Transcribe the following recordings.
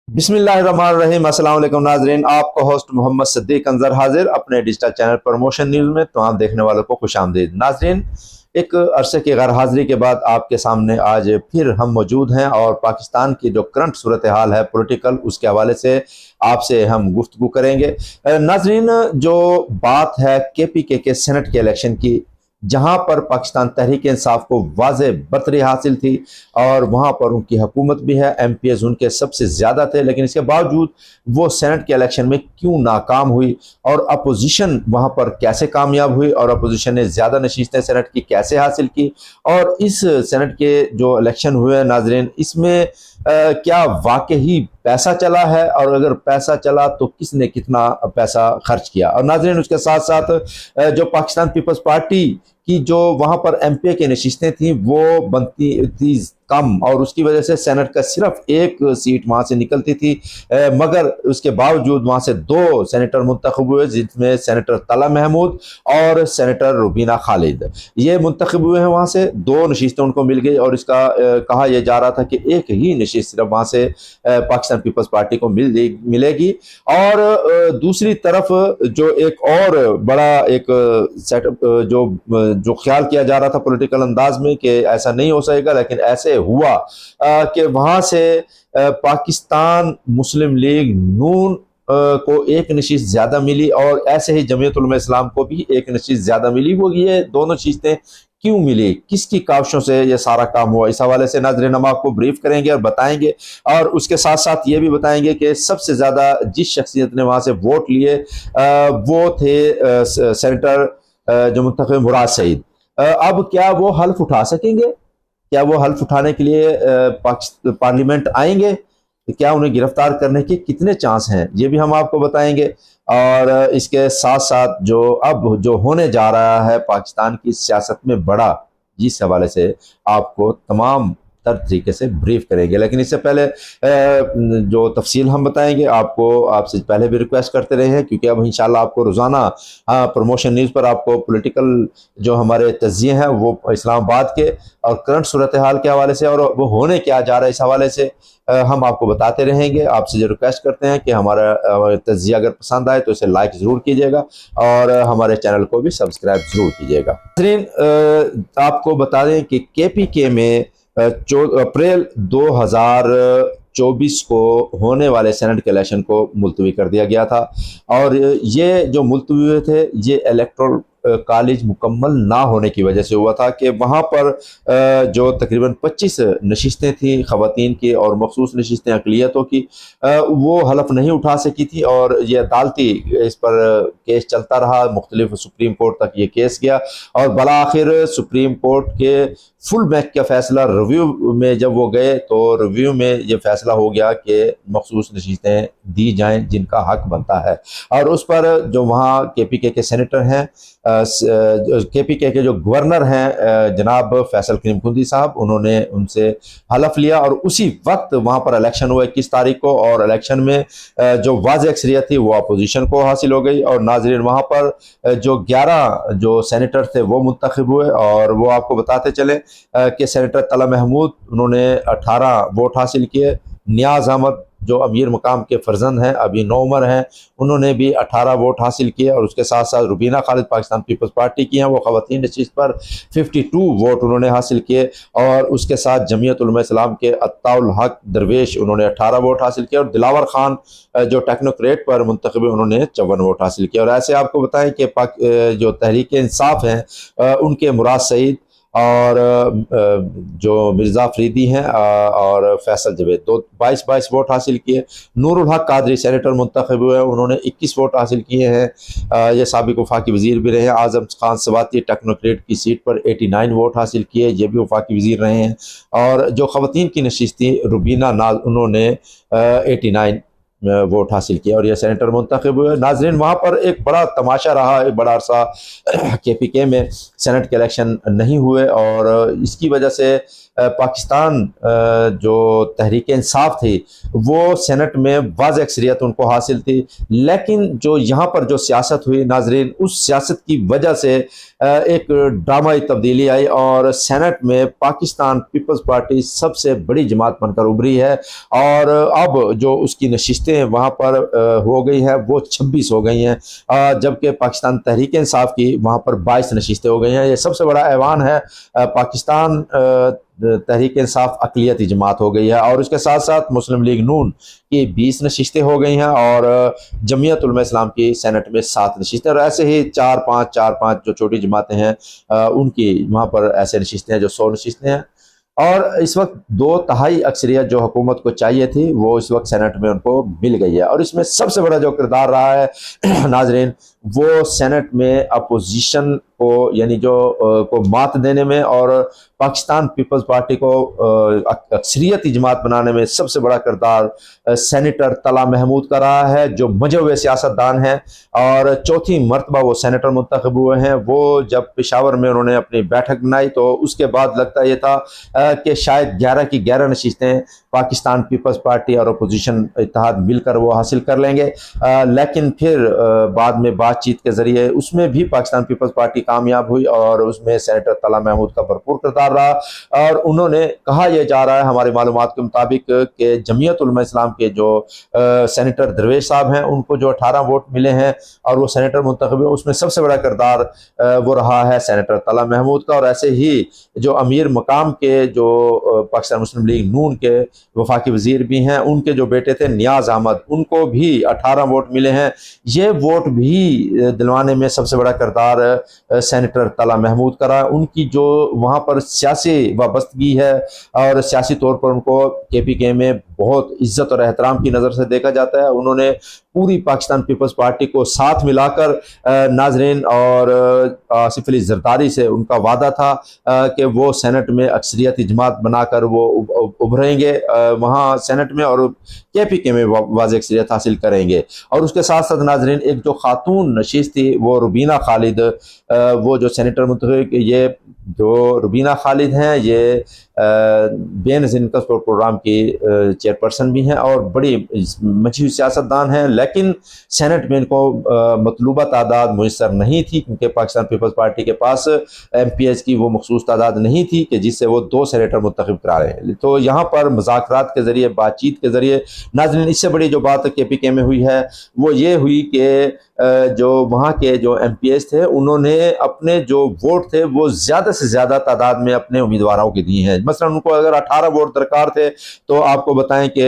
بسم اللہ الرحمن الرحیم۔ السلام علیکم ناظرین، آپ کا ہوسٹ محمد صدیق انظر حاضر اپنے ڈیجیٹل چینل پروموشن نیوز میں تمام دیکھنے والوں کو خوش آمدید۔ ناظرین، ایک عرصے کی غیر حاضری کے بعد آپ کے سامنے آج پھر ہم موجود ہیں اور پاکستان کی جو کرنٹ صورتحال ہے پولیٹیکل، اس کے حوالے سے آپ سے ہم گفتگو کریں گے۔ ناظرین، جو بات ہے کے پی کے سینٹ کے الیکشن کی، جہاں پر پاکستان تحریک انصاف کو واضح برتری حاصل تھی اور وہاں پر ان کی حکومت بھی ہے، ایم پی ایز ان کے سب سے زیادہ تھے، لیکن اس کے باوجود وہ سینٹ کے الیکشن میں کیوں ناکام ہوئی اور اپوزیشن وہاں پر کیسے کامیاب ہوئی اور اپوزیشن نے زیادہ نشستیں سینٹ کی کیسے حاصل کی، اور اس سینٹ کے جو الیکشن ہوئے ناظرین، اس میں کیا واقعی پیسہ چلا ہے، اور اگر پیسہ چلا تو کس نے کتنا پیسہ خرچ کیا۔ اور ناظرین، اس کے ساتھ ساتھ جو پاکستان پیپلز پارٹی کی جو وہاں پر ایم پی اے کی نشستیں تھیں وہ بنتی تھی کم، اور اس کی وجہ سے سینٹ کا صرف ایک سیٹ وہاں سے نکلتی تھی، مگر اس کے باوجود وہاں سے 2 سینیٹر منتخب ہوئے، جس میں سینیٹر طلعت محمود اور سینیٹر روبینہ خالد یہ منتخب ہوئے ہیں۔ وہاں سے 2 نشستیں ان کو مل گئی، اور اس کا کہا یہ جا رہا تھا کہ ایک ہی نشست صرف وہاں سے پاکستان پیپلز پارٹی کو ملے گی۔ اور دوسری طرف جو ایک اور بڑا ایک سیٹ اپ جو خیال کیا جا رہا تھا پولیٹیکل انداز میں کہ ایسا نہیں ہو سکے گا، لیکن ایسے ہوا کہ وہاں سے پاکستان مسلم لیگ نون کو ایک نشست زیادہ ملی، اور ایسے ہی جمعیت علماء اسلام کو بھی ایک نشست زیادہ ملی۔ وہ یہ دونوں نشستیں کیوں ملی، کس کی کاوشوں سے یہ سارا کام ہوا، اس حوالے سے ناظرین ہم آپ کو بریف کریں گے اور بتائیں گے، اور اس کے ساتھ ساتھ یہ بھی بتائیں گے کہ سب سے زیادہ جس شخصیت نے وہاں سے ووٹ لیے وہ تھے سینیٹر جو منتخب مراد سعید۔ اب کیا وہ حلف اٹھا سکیں گے؟ کیا وہ حلف اٹھانے کے لیے پارلیمنٹ آئیں گے؟ کیا انہیں گرفتار کرنے کے کتنے چانس ہیں، یہ بھی ہم آپ کو بتائیں گے۔ اور اس کے ساتھ ساتھ جو ہونے جا رہا ہے پاکستان کی سیاست میں بڑا، جس حوالے سے آپ کو تمام تر طریقے سے بریف کریں گے۔ لیکن اس سے پہلے جو تفصیل ہم بتائیں گے آپ سے پہلے بھی ریکویسٹ کرتے رہے ہیں، کیونکہ اب انشاءاللہ آپ کو روزانہ پروموشن نیوز پر آپ کو پولیٹیکل جو ہمارے تجزیے ہیں وہ اسلام آباد کے اور کرنٹ صورتحال کے حوالے سے اور وہ ہونے کیا جا رہا ہے اس حوالے سے ہم آپ کو بتاتے رہیں گے۔ آپ سے جو ریکویسٹ کرتے ہیں کہ ہمارا تجزیہ اگر پسند آئے تو اسے لائک ضرور کیجیے گا اور ہمارے چینل کو بھی سبسکرائب ضرور کیجیے گا۔ ناظرین، آپ کو بتا دیں کہ کے پی کے میں اپریل 2024 کو ہونے والے سینٹ کے الیکشن کو ملتوی کر دیا گیا تھا، اور یہ جو ملتوی ہوئے تھے یہ الیکٹرل کالج مکمل نہ ہونے کی وجہ سے ہوا تھا کہ وہاں پر جو تقریباً 25 نشستیں تھیں خواتین کی اور مخصوص نشستیں اقلیتوں کی، وہ حلف نہیں اٹھا سکی تھی، اور یہ عدالتی اس پر کیس چلتا رہا، مختلف سپریم کورٹ تک یہ کیس گیا، اور بالآخر سپریم کورٹ کے فل بینچ کا فیصلہ ریویو میں جب وہ گئے تو ریویو میں یہ فیصلہ ہو گیا کہ مخصوص نشستیں دی جائیں جن کا حق بنتا ہے۔ اور اس پر جو وہاں کے پی کے سینیٹر ہیں، کے پی کے جو گورنر ہیں جناب فیصل کریم کندی صاحب، انہوں نے ان سے حلف لیا، اور اسی وقت وہاں پر الیکشن ہوا 21 تاریخ کو، اور الیکشن میں جو واضح اکثریت تھی وہ اپوزیشن کو حاصل ہو گئی، اور ناظرین وہاں پر جو 11 جو سینیٹر تھے وہ منتخب ہوئے، اور وہ آپ کو بتاتے چلیں کہ سینیٹر طلعت محمود انہوں نے 18 ووٹ حاصل کیے، نیاز احمد جو امیر مقام کے فرزند ہیں، ابھی 9 عمر ہیں، انہوں نے بھی 18 ووٹ حاصل کیے، اور اس کے ساتھ ساتھ روبینہ خالد پاکستان پیپلز پارٹی کی ہیں، وہ خواتین نشست پر 52 ووٹ انہوں نے حاصل کیے، اور اس کے ساتھ جمعیت علماء اسلام کے عطاء الحق درویش انہوں نے 18 ووٹ حاصل کیے، اور دلاور خان جو ٹیکنوکریٹ پر منتخب ہوئے انہوں نے 54 ووٹ حاصل کیے۔ اور ایسے آپ کو بتائیں کہ جو تحریک انصاف ہیں ان کے مراد سعید اور جو مرزا افریدی ہیں اور فیصل جاوید 22 ووٹ حاصل کیے۔ نور الحق قادری سینیٹر منتخب ہوئے، انہوں نے 21 ووٹ حاصل کیے ہیں، یہ سابق وفاقی وزیر بھی رہے ہیں۔ اعظم خان سواتی ٹیکنوکریٹ کی سیٹ پر 89 ووٹ حاصل کیے، یہ بھی وفاقی وزیر رہے ہیں۔ اور جو خواتین کی نشست تھی روبینہ ناز، انہوں نے 89 वोट हासिल किया और ये सेनेटर मुंतखब हुए। नाजरीन, वहाँ पर एक बड़ा तमाशा रहा, एक बड़ा अरसा KPK में सेनेट के इलेक्शन नहीं हुए और इसकी वजह से पाकिस्तान जो तहरीक इंसाफ थी वो सेनेट में वाज़ अक्सरियत उनको हासिल थी, लेकिन जो यहाँ पर जो सियासत हुई नाजरीन, उस सियासत की वजह से एक ड्रामाई तब्दीली आई और सेनेट में पाकिस्तान पीपल्स पार्टी सबसे बड़ी जमात बनकर उभरी है और अब जो उसकी नशिस्तें वहाँ पर हो गई हैं वो 26 हो गई हैं, जबकि पाकिस्तान तहरीक इंसाफ की वहाँ पर 22 नशिस्तें हो गई हैं। ये सबसे बड़ा ऐवान है। पाकिस्तान तहरीक इंसाफ अक़लियती जमात हो गई है और उसके साथ साथ मुस्लिम लीग नून की 20 नशिस्तें हो गई हैं और जमीयत उलमा इस्लाम की सेनेट में 7 नशिस्तें और ऐसे ही 4-5 जो छोटी जमातें हैं उनकी वहाँ पर ऐसे नशिस्तें हैं जो 100 नशिस्तें हैं। और इस वक्त 2/3 अक्सरियत जो हुकूमत को चाहिए थी वो इस वक्त सेनेट में उनको मिल गई है और इसमें सबसे बड़ा जो किरदार रहा है नाजरीन, वो सेनेट में अपोजिशन को यानी जो को मात देने में और पाकिस्तान पीपल्स पार्टी को अक्सरियती जमात बनाने में सबसे बड़ा किरदार सेनेटर तला महमूद का रहा है, जो मजे हुए सियासतदान हैं और चौथी मरतबा वो सेनेटर मुंतखब हुए हैं। वो जब पेशावर में उन्होंने अपनी बैठक बनाई तो उसके बाद लगता ये था कि शायद 11 की 11 नशिस्तें पाकिस्तान पीपल्स पार्टी और अपोजिशन इत्तेहाद मिलकर वो हासिल कर लेंगे, लेकिन फिर बाद में बातचीत के ज़रिए उसमें भी पाकिस्तान पीपल्स पार्टी कामयाब हुई और उसमें सेनेटर तला महमूद का भरपूर किरदार रहा और उन्होंने कहा यह जा रहा है हमारी मालूमात के मुताबिक कि जमीयत उलमा इस्लाम के जो सेनेटर दरवेश साहब हैं उनको जो 18 वोट मिले हैं और वो सेनेटर मुंतखब हुए, उसमें सबसे बड़ा किरदार वो रहा है सेनेटर तला महमूद का। और ऐसे ही जो अमीर मकाम के जो पाकिस्तान मुस्लिम लीग नून के वफाकी वजीर भी हैं, उनके जो बेटे थे नियाज अहमद, उनको भी 18 वोट मिले हैं। ये वोट भी दिलवाने में सबसे बड़ा किरदार सेनेटर तला महमूद का रहा। उनकी जो वहाँ पर सियासी वाबस्तगी है और सियासी तौर पर उनको KPK में बहुत इज्जत और एहतराम की नज़र से देखा जाता है। उन्होंने पूरी पाकिस्तान पीपल्स पार्टी को साथ मिलाकर नाजरीन और आसिफ अली जरदारी से उनका वादा था कि वो सेनेट में अक्सरियती जमात बनाकर वो उभरेंगे वहाँ सेनेट में और KPK में वाज़ अक्सरियत हासिल करेंगे। और उसके साथ साथ नाजरीन एक जो खातून नशीस थी वो रुबीना खालिद, वो जो सेनेटर मुंतखब, ये जो रुबीना खालिद हैं ये बेनज़ीर इनकम प्रोग्राम की चेयरपर्सन भी हैं और बड़ी मशहूर सियासतदान हैं, लेकिन सेनेट में इनको मतलूबा तादाद मुयसर नहीं थी क्योंकि पाकिस्तान पीपल्स पार्टी के पास MPs की वो मखसूस तादाद नहीं थी कि जिससे वो 2 सेनेटर मुंतखब करा रहे हैं। तो यहाँ पर मुज़ाकरात के ज़रिए, बातचीत के ज़रिए नाज़रीन इससे बड़ी जो बात KPK में हुई है वो ये हुई कि जो वहाँ के जो MPs थे उन्होंने अपने जो वोट थे वो ज़्यादा से ज़्यादा तादाद में अपने उम्मीदवारों के दिए हैं। मसलन उनको अगर 18 वोट दरकार थे तो आपको बताएं कि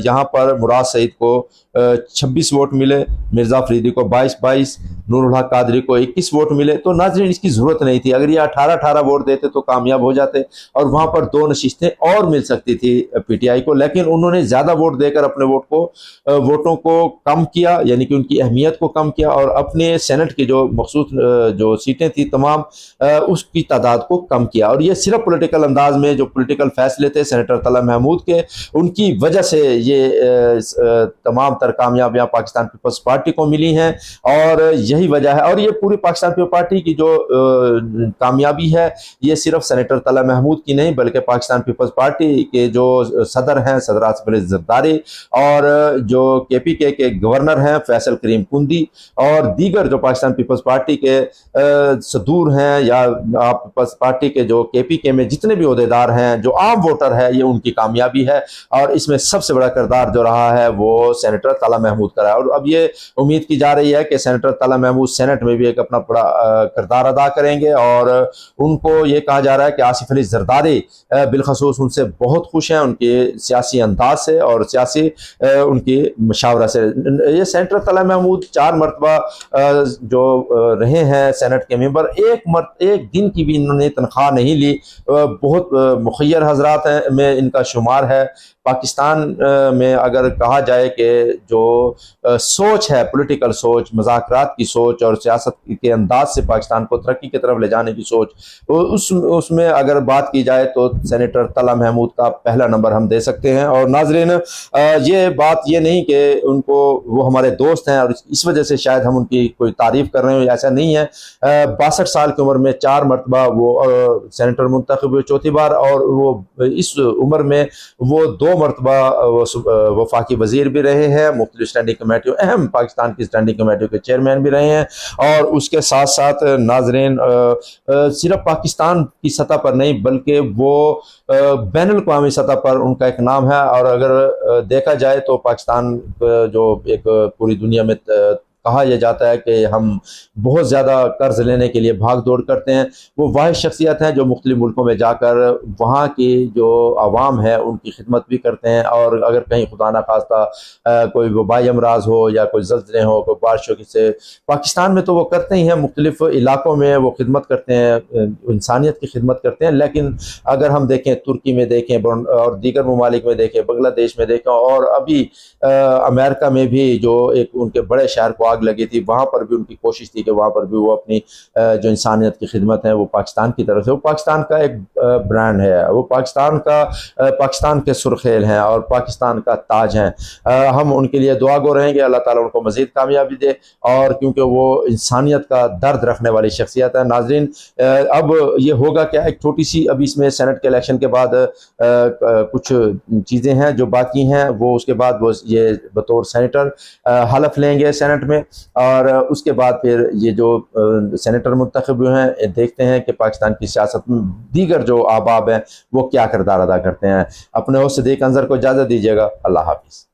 यहाँ पर मुराद सईद को 26 वोट मिले, मिर्ज़ा फरीदी को 22, नूरुल हक कादरी को 21 वोट मिले। तो नाज़रीन इसकी ज़रूरत नहीं थी, अगर ये 18 वोट देते तो कामयाब हो जाते और वहाँ पर 2 नशिस्तें और मिल सकती थी PTI को, लेकिन उन्होंने ज़्यादा वोट देकर अपने वोटों को कम किया, यानी कि उनकी अहमियत को कम किया और अपने सेनेट की जो मखसूस जो सीटें थी तमाम उसकी तादाद को कम किया। और ये सिर्फ पॉलिटिकल अंदाज में जो पॉलिटिकल फैसले थे सेनेटर तला महमूद के, उनकी वजह से ये तमाम तर कामयाबियाँ पाकिस्तान पीपल्स पार्टी को मिली हैं और यही वजह है। और ये पूरी पाकिस्तान पीपल्स पार्टी की जो कामयाबी है ये सिर्फ सेनेटर तला महमूद की नहीं बल्कि पाकिस्तान पीपल्स पार्टी के जो सदर हैं सदर आसिफ अली जरदारी और जो KPK के गवर्नर हैं फैसल करीम कुंदी और दीगर जो पाकिस्तान पीपल्स पार्टी के सदूर हैं या पीपल्स पार्टी के जो KPK में जितने भी ओहदेदार हैं, जो आम वोटर है, ये उनकी कामयाबी है। और इसमें सबसे बड़ा किरदार जो रहा है वो सेनेटर तला महमूद का रहा है। और अब ये उम्मीद की जा रही है कि सेनेटर तला महमूद सेनेट में भी एक अपना बड़ा किरदार अदा करेंगे और उनको ये कहा जा रहा है कि आसिफ अली जरदारी बिलखसूस उनसे बहुत खुश हैं, उनके सियासी अंदाज से और सियासी उनकी मशावरा से। ये सेनेटर तला महमूद 4 मरतबा जो रहे हैं सेनेट के मेंबर, एक दिन की भी इन्होंने तनख्वाह नहीं ली, बहुत मुखय्यर हजरात में इनका शुमार है। पाकिस्तान में अगर कहा जाए कि जो सोच है, पॉलिटिकल सोच, मुज़ाकरात की सोच और सियासत के अंदाज से पाकिस्तान को तरक्की की तरफ ले जाने की सोच, उसमें अगर बात की जाए तो सेनेटर तला महमूद का पहला नंबर हम दे सकते हैं। और नाजरीन, ये बात ये नहीं कि उनको वो हमारे दोस्त हैं और इस वजह से शायद हम उनकी कोई तारीफ़ कर रहे हो, ऐसा नहीं है। 62 साल की उम्र में 4 मरतबा वो सेनेटर मुंतखब हुए, चौथी बार, और वो इस उम्र में वो 2 मरतबा वफाकी वजीर भी रहे हैं, मुख्तलिफ स्टैंडिंग कमेटियों, अहम पाकिस्तान की स्टैंडिंग कमेटियों के चेयरमैन भी रहे हैं। और उसके साथ साथ नाजरीन, सिर्फ पाकिस्तान की सतह पर नहीं बल्कि वो बैनुल अक़वामी सतह पर उनका एक नाम है। और अगर देखा जाए तो पाकिस्तान जो एक पूरी दुनिया में कहा यह जाता है कि हम बहुत ज़्यादा कर्ज लेने के लिए भाग दौड़ करते हैं, वो वाहिद शख्सियत हैं जो मुख्तलिफ मुल्कों में जाकर वहाँ की जो आवाम है उनकी खिदमत भी करते हैं। और अगर कहीं खुदा न खास्ता कोई वबाई अमराज हो या कोई ज़ल्ज़ले हो, कोई बारिशों से, पाकिस्तान में तो वो करते ही हैं, मुख्तलिफ इलाकों में वो खिदमत करते हैं, इंसानियत की खिदमत करते हैं। लेकिन अगर हम देखें तुर्की में देखें और दीगर ममालिक में देखें, बांग्लादेश में देखें, और अभी अमेरिका में भी जो एक उनके बड़े शहर को आग लगी थी, वहाँ पर भी उनकी कोशिश थी कि वहाँ पर भी वो अपनी जो इंसानियत की खिदमत है वो पाकिस्तान की तरफ से, वो पाकिस्तान का एक ब्रांड है, वो पाकिस्तान के सुर्खेल हैं और पाकिस्तान का ताज हैं। हम उनके लिए दुआ गो रहेंगे, अल्लाह ताला उनको मज़ीद कामयाबी दे, और क्योंकि वो इंसानियत का दर्द रखने वाली शख्सियत है। नाज़रीन, अब ये होगा क्या, एक छोटी सी अभी इसमें सेनेट के इलेक्शन के बाद कुछ चीज़ें हैं जो बाकी हैं, वो उसके बाद वो ये बतौर सेनेटर हलफ लेंगे सेनेट में, और उसके बाद फिर ये जो सेनेटर मुंतखब हुए हैं, देखते हैं कि पाकिस्तान की सियासत में दीगर जो अहबाब हैं वो क्या किरदार अदा करते हैं। अपने होस्ट सदीक अंज़र को इजाज़त दीजिएगा। अल्लाह हाफिज़।